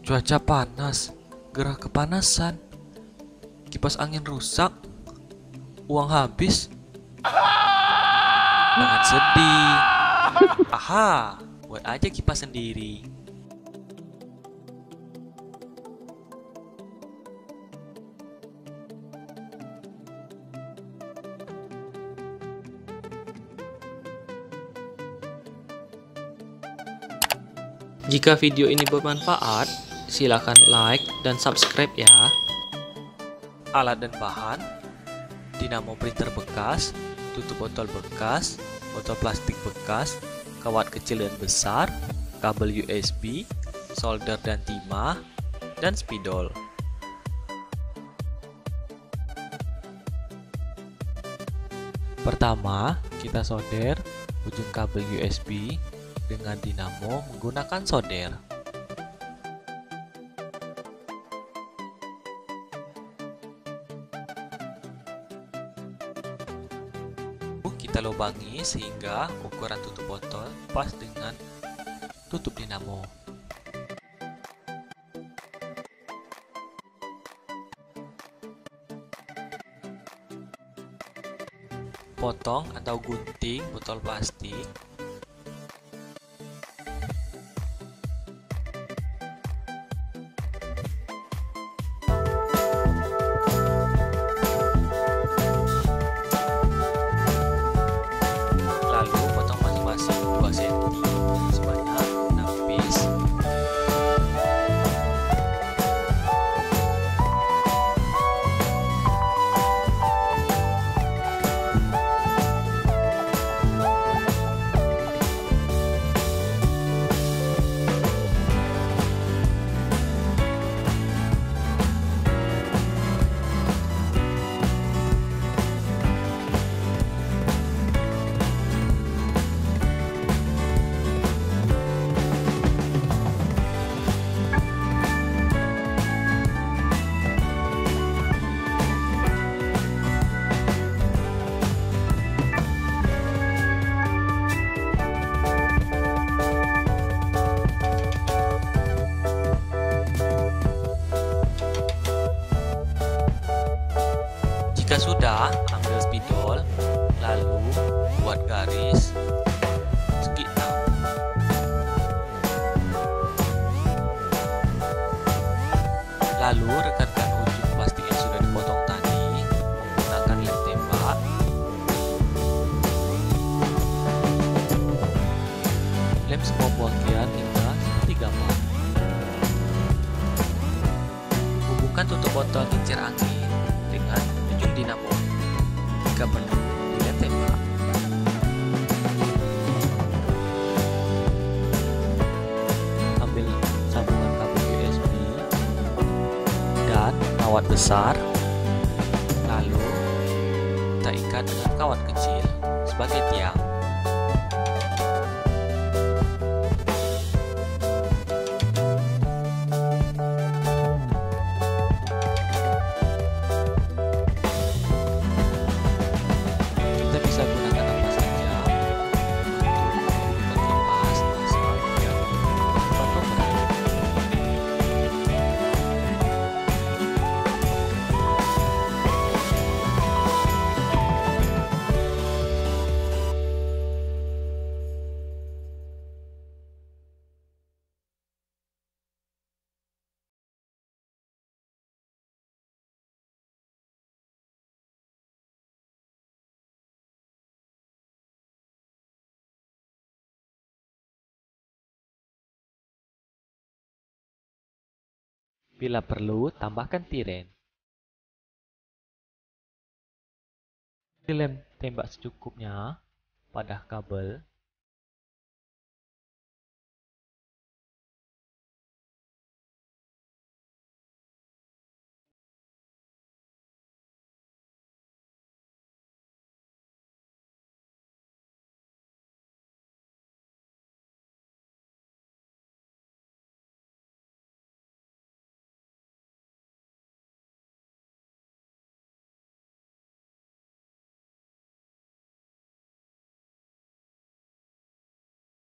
Cuaca panas, gerah kepanasan, kipas angin rusak, uang habis. Jangan sedih. Aha, buat aja kipas sendiri. Jika video ini bermanfaat, silakan like dan subscribe ya. Alat dan bahan: dinamo printer bekas, tutup botol bekas, botol plastik bekas, kawat kecil dan besar, kabel USB, solder dan timah, dan spidol. Pertama, kita solder ujung kabel USB dengan dinamo menggunakan solder. Kita lubangi sehingga ukuran tutup botol pas dengan tutup dinamo. Potong atau gunting botol plastik. Lalu potong masing-masing 2 cm sebanyak 6 piece. Jika sudah, ambil spidol, lalu buat garis segi 6. Lalu rekatkan ujung plastik yang sudah dipotong tadi menggunakan lem tembak. Lem semua bagian hingga seperti gambar. Hubungkan tutup botol kincir angin dengan ujung dinamo. Jika perlu, dilem tembak. Ambil sambungan kabel USB dan kawat besar, lalu kita ikat dengan kawat kecil sebagai tiang. Kita bisa gunakan apa saja untuk kipas asal yang cepat berat. Bila perlu, tambahkan tiren. Dilem tembak secukupnya pada kabel.